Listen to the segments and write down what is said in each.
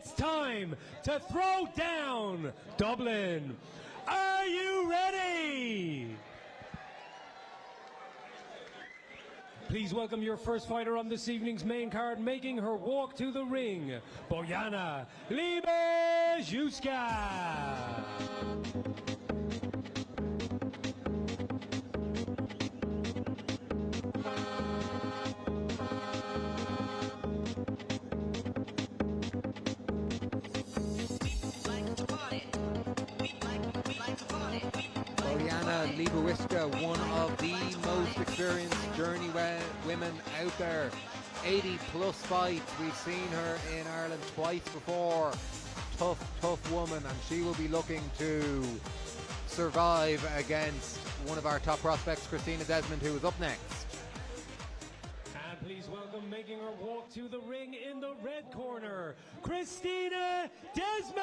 it's time to throw down Dublin. Are you ready? Please welcome your first fighter on this evening's main card, making her walk to the ring, Bojana Libiszewska. Bojana Libiszewska, one of the most experienced journey women out there. 80 plus fights. We've seen her in Ireland twice before. Tough woman, and she will be looking to survive against one of our top prospects, Christina Desmond, who is up next. And please welcome, making her walk to the ring in the red corner, Christina Desmond.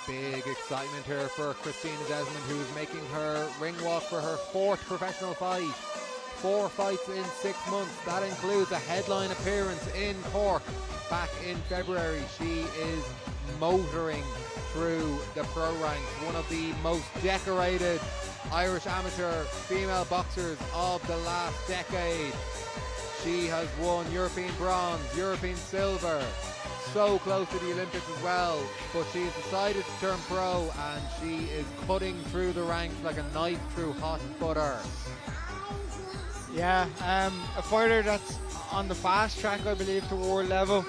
Big excitement here for Christina Desmond, who is making her ring walk for her 4th professional fight. 4 fights in 6 months. That includes a headline appearance in Cork back in February. She is motoring through the pro ranks. One of the most decorated Irish amateur female boxers of the last decade. She has won European bronze, European silver, so close to the Olympics as well, but she's decided to turn pro, and she is cutting through the ranks like a knife through hot butter. Yeah, a fighter that's on the fast track, I believe, to world level.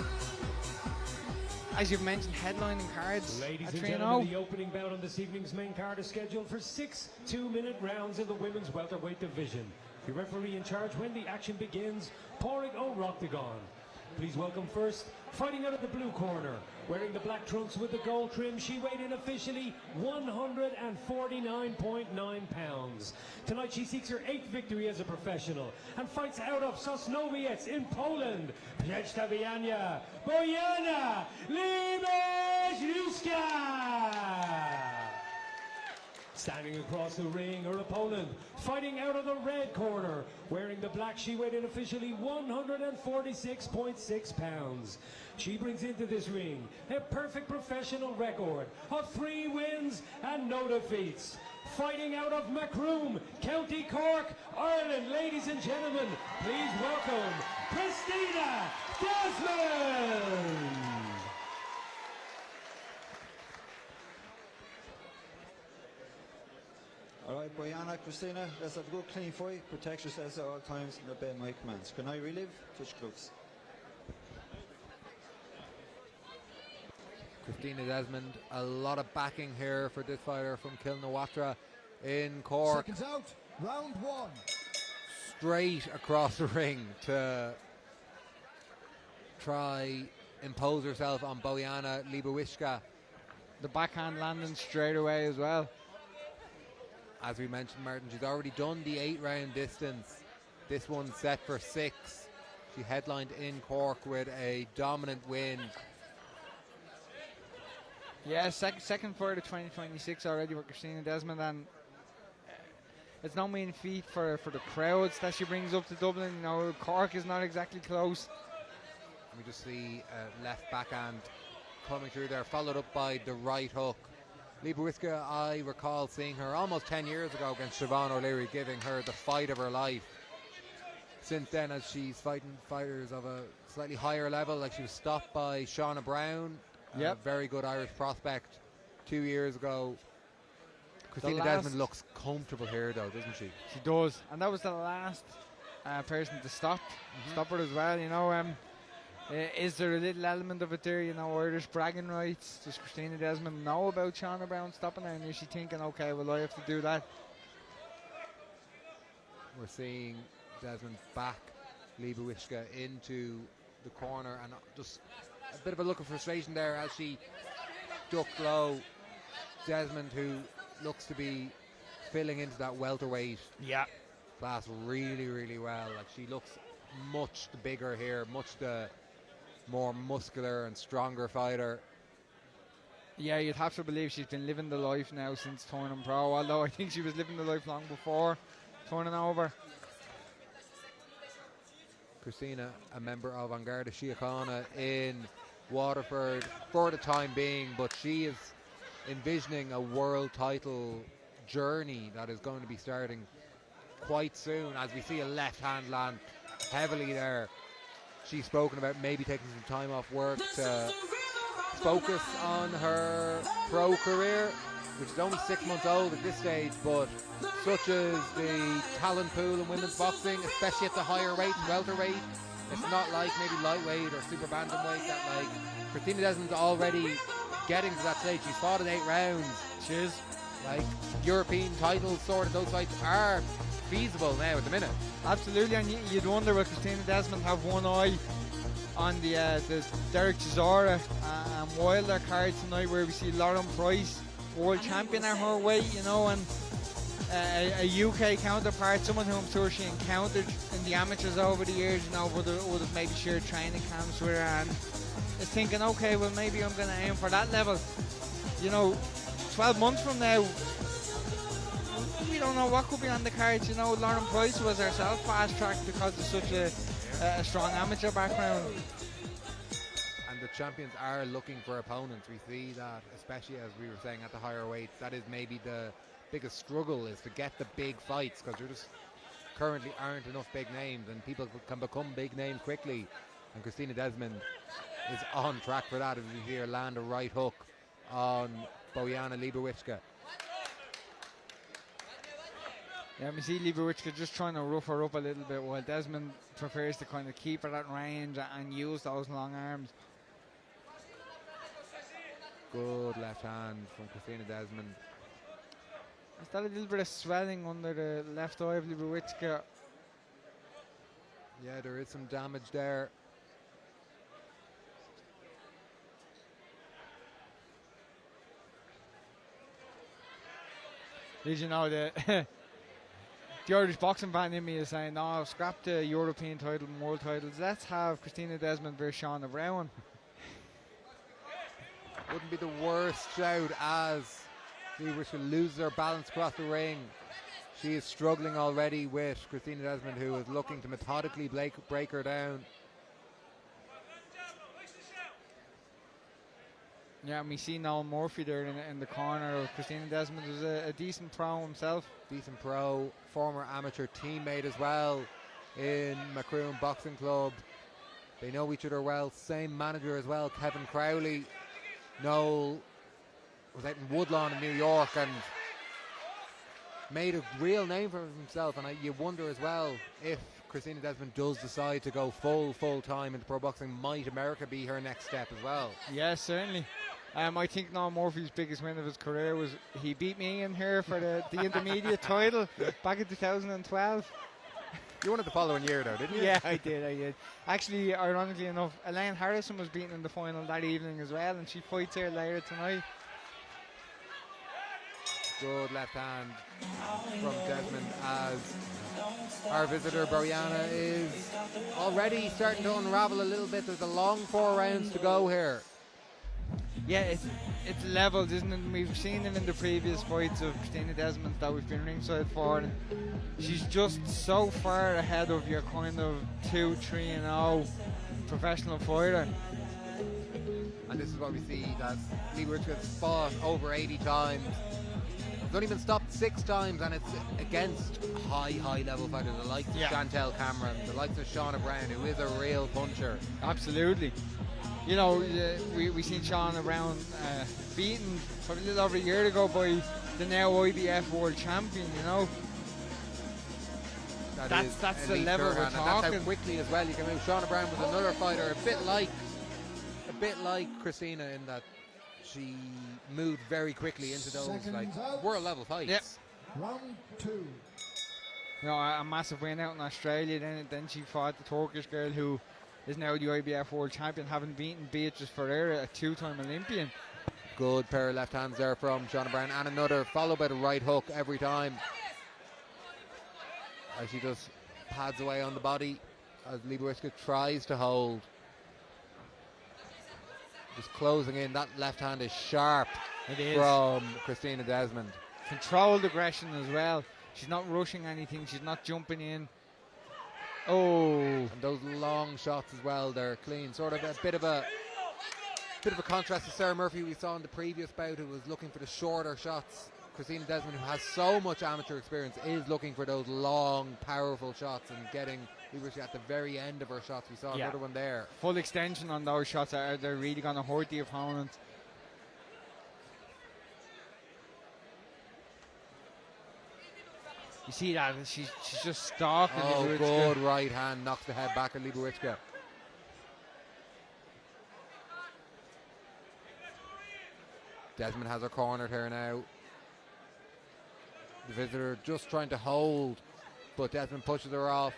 As you've mentioned, headlining cards. Ladies at and 3-0. gentlemen, the opening bout on this evening's main card is scheduled for 6 2-minute rounds in the women's welterweight division. The referee in charge when the action begins, Pádraig O'Roctagon. Please welcome first, fighting out of the blue corner, wearing the black trunks with the gold trim, she weighed in officially 149.9 pounds. Tonight she seeks her 8th victory as a professional and fights out of Sosnowiec in Poland, Bojana Libiszewska. Standing across the ring, her opponent, fighting out of the red corner, wearing the black, she weighed in officially 146.6 pounds. She brings into this ring a perfect professional record of 3 wins and no defeats. Fighting out of Macroom, County Cork, Ireland, ladies and gentlemen, please welcome Christina Desmond. Alright, Bojana, Christina, let's have a good clean fight. Protect yourselves at all times and obey my commands. Can I relive? Touch gloves. Christina Desmond, a lot of backing here for this fighter from Kilnawatra in Cork. Seconds out, round 1. Straight across the ring to try impose herself on Bojana Libiszewska. The backhand landing straight away as well. As we mentioned, Martin, she's already done the 8-round distance. This one's set for 6. She headlined in Cork with a dominant win. Yeah, second for the 2026 already for Christina Desmond, and it's no mean feat for the crowds that she brings up to Dublin. You know, Cork is not exactly close. We just see left backhand coming through there, followed up by the right hook. Libiszewska, I recall seeing her almost 10 years ago against Siobhan O'Leary, giving her the fight of her life. Since then, as she's fighting fighters of a slightly higher level, like she was stopped by Shauna Brown, a very good Irish prospect 2 years ago. Christina Desmond looks comfortable here though, doesn't she? She does, and that was the last person to stop her as well, you know. Is there a little element of it there, you know, Irish bragging rights? Does Christina Desmond know about Shauna Brown stopping her, and is she thinking, okay, well, I have to do that? We're seeing Desmond back Libiszewska into the corner, and just a bit of a look of frustration there as she ducked low. Desmond, who looks to be filling into that welterweight class really, really well. Like, she looks much bigger here, much the more muscular and stronger fighter. Yeah, you'd have to believe she's been living the life now since turning pro, although I think she was living the life long before turning over. Christina, a member of An Garda Síochána in Waterford for the time being, but she is envisioning a world title journey that is going to be starting quite soon, as we see a left hand land heavily there. She's spoken about maybe taking some time off work to focus on her pro career, which is only 6 months old at this stage, but such as the talent pool in women's boxing, especially at the higher weight and welterweight, it's not like maybe lightweight or super bantamweight that like Christina Desmond's already getting to that stage. She's fought in 8 rounds. She is. Like European titles, sort of those fights are feasible now at the minute. Absolutely, and you'd wonder will Christina Desmond have one eye on the Derek Chisora and Wilder card tonight, where we see Lauren Price, world champion at her weight, you know, and a UK counterpart, someone who I'm sure she encountered in the amateurs over the years, you know, would have maybe shared training camps with her, and is thinking, okay, well maybe I'm going to aim for that level. You know, 12 months from now, we don't know what could be on the cards. You know, Lauren Price was herself fast-tracked because of such a strong amateur background. And the champions are looking for opponents. We see that, especially as we were saying at the higher weights, that is maybe the biggest struggle, is to get the big fights, because there just currently aren't enough big names, and people can become big names quickly. And Christina Desmond is on track for that, as we hear land a right hook on Bojana Libiszewska. Yeah, we see Libiszewska just trying to rough her up a little bit, while Desmond prefers to kind of keep her at range and use those long arms. Good left hand from Christina Desmond. Is that a little bit of swelling under the left eye of Libiszewska? Yeah, there is some damage there. Did you know that the Irish boxing fan in me is saying, no, scrap the European title and world titles. Let's have Christina Desmond versus Shauna Brown. Wouldn't be the worst shout, as Libiszewska loses her balance across the ring. She is struggling already with Christina Desmond, who is looking to methodically break her down. Yeah, and we see Noel Murphy there in the corner of Christina Desmond, who's a decent pro himself. Decent pro, former amateur teammate as well in Macroom Boxing Club. They know each other well. Same manager as well, Kevin Crowley. Noel was out in Woodlawn in New York and made a real name for himself. And you wonder as well, if Christina Desmond does decide to go full time into pro boxing, might America be her next step as well? Yes, certainly. I think Noel Murphy's biggest win of his career was he beat me in here for the intermediate title back in 2012. You won it the following year though, didn't you? Yeah, I did. Actually, ironically enough, Elaine Harrison was beaten in the final that evening as well, and she fights here later tonight. Good left hand from Desmond, as our visitor Bojana is already starting to unravel a little bit. There's a long 4 rounds to go here. Yeah, it's levels, isn't it? We've seen it in the previous fights of Christina Desmond that we've been ringside for, and she's just so far ahead of your kind of 2-3-0 professional fighter. And this is what we see, that Libiszewska's fought over 80 times. He's only been stopped 6 times, and it's against high level fighters, the likes of Chantel Cameron, the likes of Shauna Brown, who is a real puncher. Absolutely. You know, we seen Shauna Brown beaten probably a little over a year ago by the now IBF world champion, you know. That's the level we're talking. And that's how quickly as well you can move. Shauna Brown was another fighter, a bit like Christina, in that she moved very quickly into those world level fights. Yep. Round 2. You know, a massive win out in Australia. Then she fought the Turkish girl who is now the IBF world champion, having beaten Beatrice Ferreira, a 2-time Olympian. Good pair of left hands there from Shauna Brown, and another followed by the right hook every time, as she just pads away on the body as Libiszewska tries to hold. Just closing in. That left hand is sharp It is. from Christina Desmond. Controlled aggression as well. She's not rushing anything. She's not jumping in. Oh. And those long shots as well, they're clean. Sort of a bit of a contrast to Sarah Murphy we saw in the previous bout, who was looking for the shorter shots. Christina Desmond, who has so much amateur experience, is looking for those long, powerful shots and getting Libiszewska at the very end of her shots. We saw another one there. Full extension on those shots. They're really going to hurt the opponent. You see that? She's just stalking Oh, Libiszewska. good right hand. Knocks the head back at Libiszewska. Desmond has her cornered here now. The visitor just trying to hold, but Desmond pushes her off.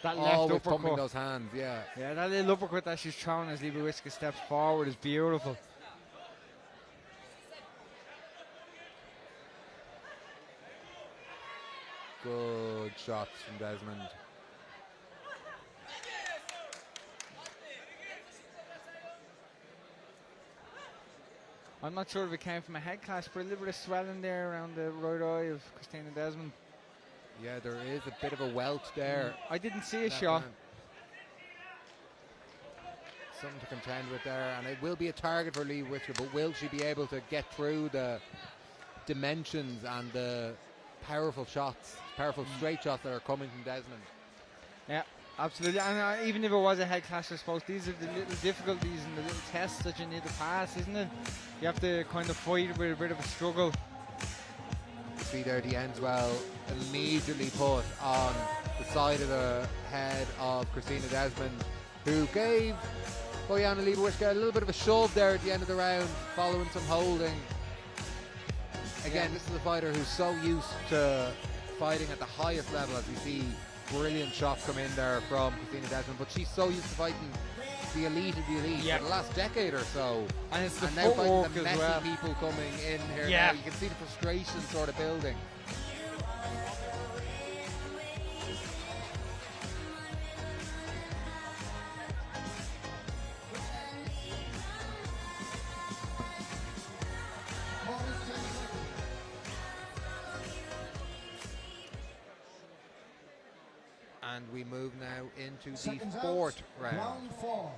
That left Always pumping uppercut. those hands, yeah. Yeah, that little uppercut that she's throwing as Libiszewska steps forward is beautiful. Good shots from Desmond. I'm not sure if it came from a head clash, but a little bit of swelling there around the right eye of Christina Desmond. Yeah, there is a bit of a welt there. I didn't see a Left shot. hand. Something to contend with there, and it will be a target for Libiszewska, but will she be able to get through the dimensions and the powerful shots, powerful straight shots that are coming from Desmond? Yeah, absolutely. And even if it was a head clash, I suppose these are the little difficulties and the little tests that you need to pass, isn't it? You have to kind of fight with a bit of a struggle. See there the ends well immediately put on the side of the head of Christina Desmond, who gave Bojana Libiszewska a little bit of a shove there at the end of the round, following some holding. Again, this is a fighter who's so used to fighting at the highest level, as we see brilliant shots come in there from Christina Desmond, but she's so used to fighting the elite of the elite for the last decade or so. And it's the now fighting footwork the as messy well. people coming in here Yeah. now. You can see the frustration sort of building. And we move now into the Seconds out. fourth round. Round 4.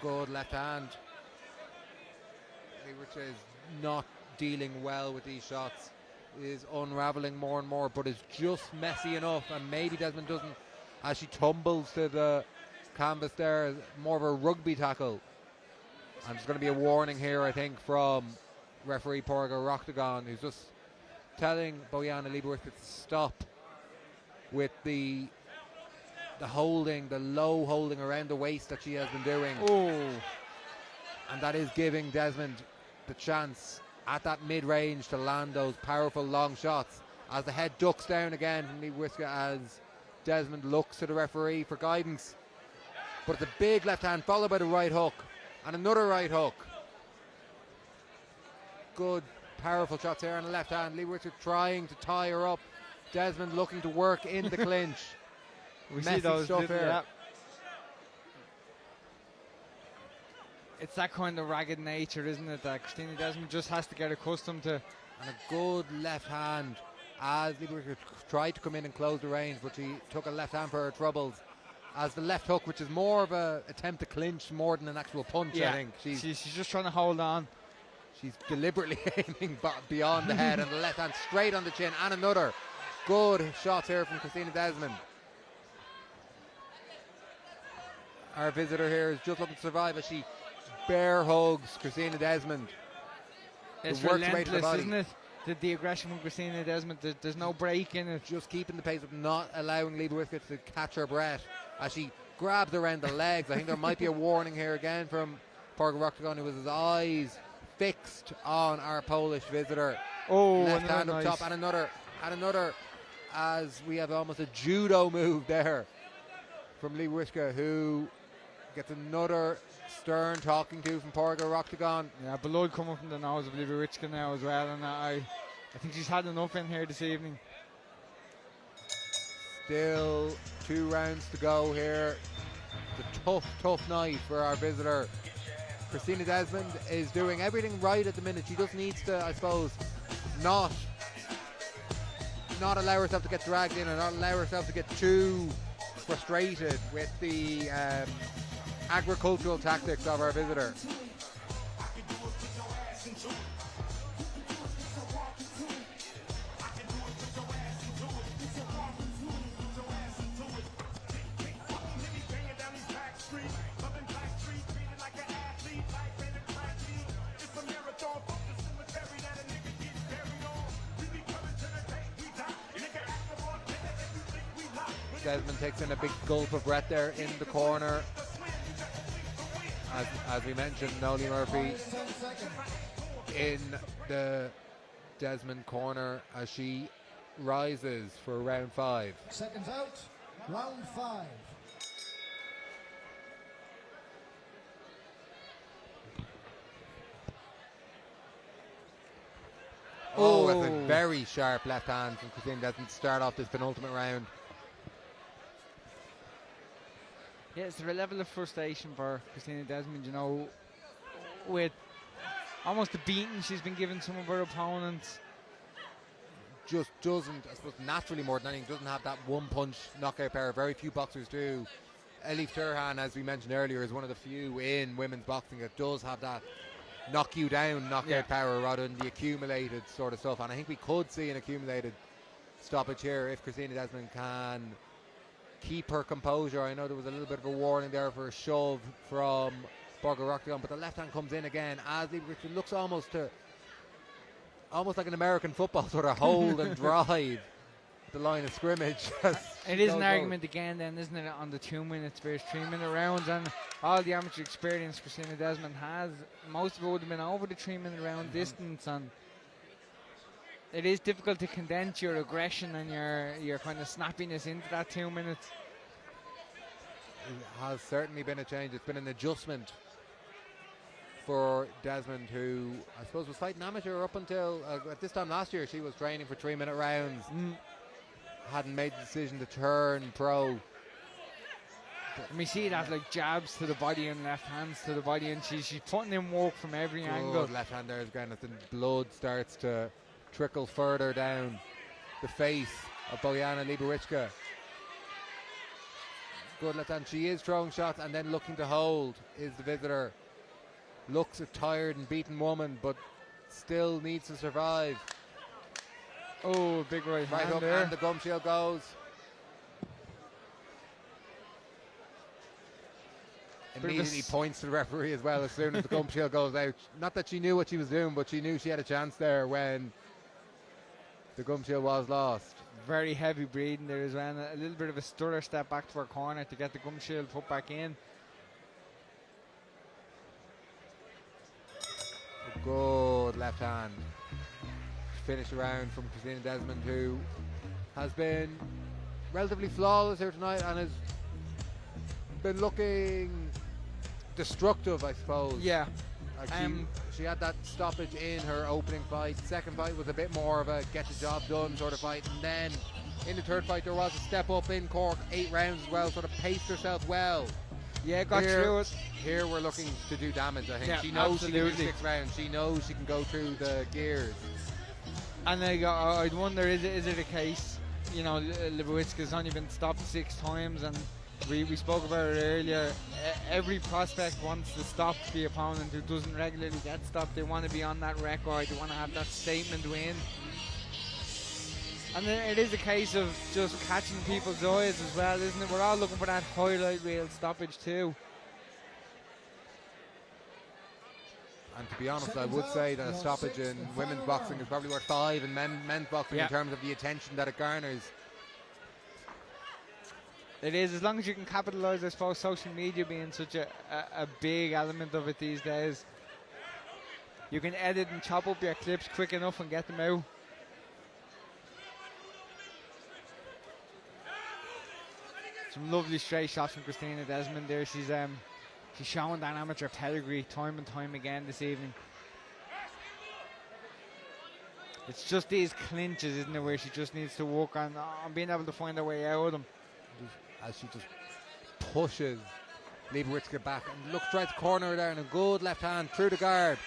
Good left hand. Which is not dealing well with these shots. Is unraveling more and more, but is just messy enough. And maybe Desmond doesn't, as she tumbles to the canvas there, more of a rugby tackle. And there's going to be a warning here, I think, from referee Porga Roctagon, who's just telling Bojana Libiszewska to stop with the holding, the low holding around the waist that she has been doing. Oh. And that is giving Desmond the chance at that mid-range to land those powerful long shots, as the head ducks down again from Libiszewska as Desmond looks to the referee for guidance. But it's a big left hand followed by the right hook and another right hook. Good powerful shots here on the left hand. Libiszewska trying to tie her up. Desmond looking to work in the clinch. We Messy see those stuff little, here. yeah. It's that kind of ragged nature, isn't it, that Christina Desmond just has to get accustomed to. And a good left hand as Libiszewska tried to come in and close the range, but she took a left hand for her troubles. As the left hook, which is more of an attempt to clinch more than an actual punch, I think. She's just trying to hold on. She's deliberately aiming beyond the head, and the left hand straight on the chin, and another good shot here from Christina Desmond. Our visitor here is just looking to survive as she bear hugs Christina Desmond. It's works right to the relentless, body. isn't it? The aggression from Christina Desmond, there's no break in it. Just keeping the pace of not allowing Libiszewska to catch her breath as she grabs around the legs. I think there might be a warning here again from Porga Roctagon, who has his eyes fixed on our Polish visitor. Oh, Left another hand up nice. top, and another as we have almost a judo move there from Libiszewska, who gets another stern talking to from Porga Roctagon. Yeah, blood coming from the nose of Libiszewska now as well, and I think she's had enough in here this evening. Still 2 rounds to go here. It's a tough night for our visitor. Christina Desmond is doing everything right at the minute. She just needs to, I suppose, not allow herself to get dragged in, and not allow herself to get too frustrated with the agricultural tactics of our visitor. Desmond takes in a big gulp of breath there in the corner. As we mentioned, Noli Murphy in the Desmond corner as she rises for round 5. Seconds out, round 5. Oh, that's a very sharp left hand from Christina Desmond to start off this penultimate round. Yeah, it's a level of frustration for Christina Desmond, you know, with almost the beating she's been giving some of her opponents. Just doesn't, I suppose, naturally more than anything, doesn't have that one-punch knockout power. Very few boxers do. Elif Turhan, as we mentioned earlier, is one of the few in women's boxing that does have that knock you down knockout power rather than the accumulated sort of stuff. And I think we could see an accumulated stoppage here if Christina Desmond can keep her composure. I know there was a little bit of a warning there for a shove from Bojana Libiszewska, but the left hand comes in again as Libiszewska looks almost like an American football sort of hold and drive the line of scrimmage. It is an argument again then, isn't it, on the 2 minutes versus 3 minute rounds, and all the amateur experience Christina Desmond has, most of it would have been over the 3 minute round distance, and it is difficult to condense your aggression and your kind of snappiness into that 2 minutes. It has certainly been a change. It's been an adjustment for Desmond, who I suppose was fighting amateur up until at this time last year. She was training for 3 minute rounds. Hadn't made the decision to turn pro. And we see that like jabs to the body and left hands to the body, and she's putting in work from every angle. Left hand there again as the blood starts to trickle further down the face of Bojana Libiszewska. Good left hand. She is throwing shots and then looking to hold is the visitor. Looks a tired and beaten woman, but still needs to survive. Oh, big right hand Up there. and the gum shield goes. Immediately points to the referee as well as soon as the gum shield goes out. Not that she knew what she was doing, but she knew she had a chance there when the gum shield was lost. Very heavy breathing there as well. A little bit of a stutter step back to her corner to get the gum shield put back in. A good left hand. Finish around from Christina Desmond, who has been relatively flawless here tonight and has been looking destructive, I suppose. Yeah. Like she had that stoppage in her opening fight. Second fight was a bit more of a get the job done sort of fight, and then in the third fight there was a step up in Cork, 8 rounds as well, sort of paced herself well. Yeah, got through it. Here we're looking to do damage, I think. Yeah, she knows absolutely. she can do 6 rounds. She knows she can go through the gears. And I'd wonder, is it a case, you know, Libiszewska's only been stopped 6 times, and we spoke about it earlier. Every prospect wants to stop the opponent who doesn't regularly get stopped. They want to be on that record. They want to have that statement win. And then it is a case of just catching people's eyes as well, isn't it? We're all looking for that highlight reel stoppage too. And to be honest, I would say that a stoppage in women's boxing is probably worth 5 in men's boxing in terms of the attention that it garners. It is, as long as you can capitalise, I suppose, social media being such a big element of it these days. You can edit and chop up your clips quick enough and get them out. Some lovely straight shots from Christina Desmond there. She's showing that amateur pedigree time and time again this evening. It's just these clinches, isn't it, where she just needs to work on being able to find her way out of them. As she just pushes Libiszewska back and looks right to the corner there, and a good left hand through the guard.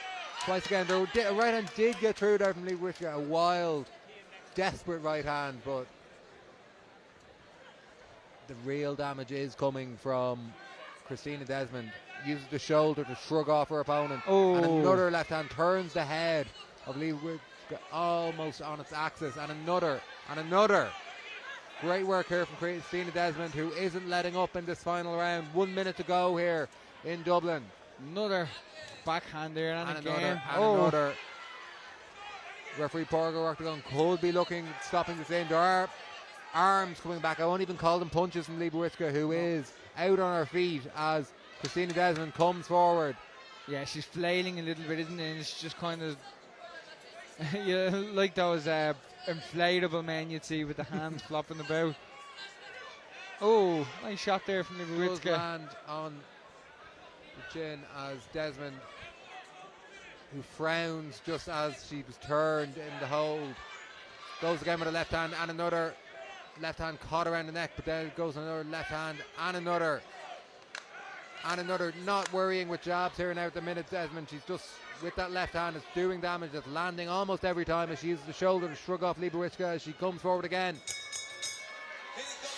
Twice again, the right hand did get through there from Libiszewska. A wild, desperate right hand, but the real damage is coming from Christina Desmond. Uses the shoulder to shrug off her opponent. Oh. And another left hand turns the head of Libiszewska almost on its axis. And another. Great work here from Christina Desmond, who isn't letting up in this final round. 1 minute to go here in Dublin. Another backhand there, and again. Another. Referee Porgo Octagon could be looking, stopping this in. There are arms coming back. I won't even call them punches from Libiszewska, who is out on her feet as Christina Desmond comes forward. Yeah, she's flailing a little bit, isn't it? And it's just kind of like those inflatable men you'd see with the hands flopping about. Oh, nice shot there from Does Libiszewska. land on the chin as Desmond, who frowns just as she was turned in the hold, goes again with a left hand, and another left hand caught around the neck, but then goes another left hand and another. Not worrying with jabs here now at the minute. Desmond, she's just with that left hand, it's doing damage. It's landing almost every time as she uses the shoulder to shrug off Libiszewska as she comes forward again.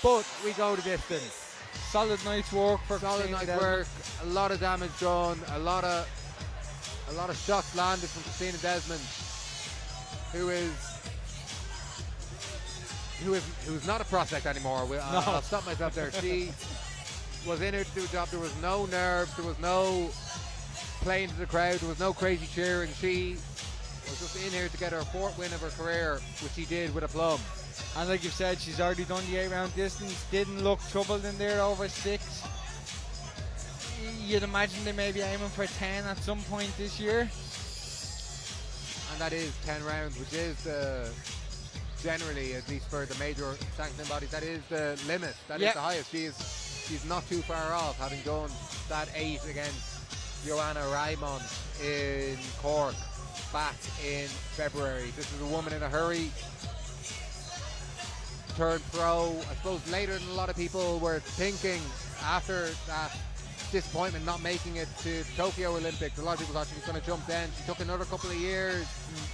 But we go the distance. Solid, nice work for Solid, Christina nice Desmond. work. A lot of damage done. A lot of shots landed from Christina Desmond, who's not a prospect anymore. I'll stop myself there. She was in here to do a job. There was no nerves. There was no playing to the crowd. There was no crazy cheering. She was just in here to get her 4th win of her career, which she did with aplomb. And like you've said, she's already done the 8-round distance. Didn't look troubled in there over 6. You'd imagine they may be aiming for 10 at some point this year. And that is 10 rounds, which is generally, at least for the major sanctioning bodies, that is the limit. That is the highest. She's not too far off, having done that 8 against Joanna Raymond in Cork back in February. This is a woman in a hurry. Turned pro, I suppose, later than a lot of people were thinking after that disappointment not making it to Tokyo Olympics. A lot of people thought she was going to jump then. She took another couple of years,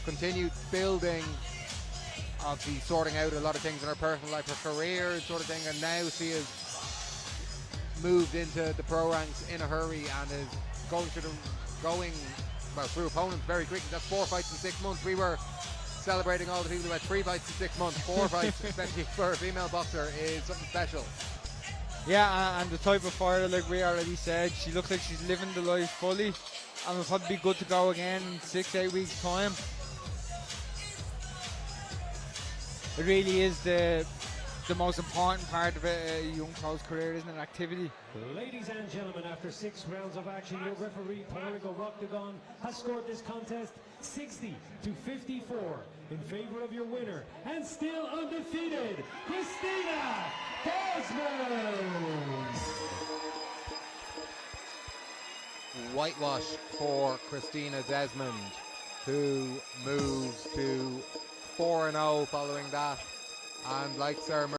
continued building, obviously sorting out a lot of things in her personal life, her career sort of thing, and now she has moved into the pro ranks in a hurry and is going through opponents very quickly. That's 4 fights in 6 months. We were celebrating all the people who had 3 fights in 6 months. 4 fights, especially for a female boxer, is something special. Yeah, and the type of fighter, like we already said, she looks like she's living the life fully, and will probably be good to go again in 6-8 weeks' time. It really is the most important part of a young pro's career, isn't it? Activity. Ladies and gentlemen, after 6 rounds of action, your referee, Porgo Octagon, has scored this contest 60-54 in favor of your winner, and still undefeated, Christina Desmond! Whitewash for Christina Desmond, who moves to 4-0 following that, and like Sarah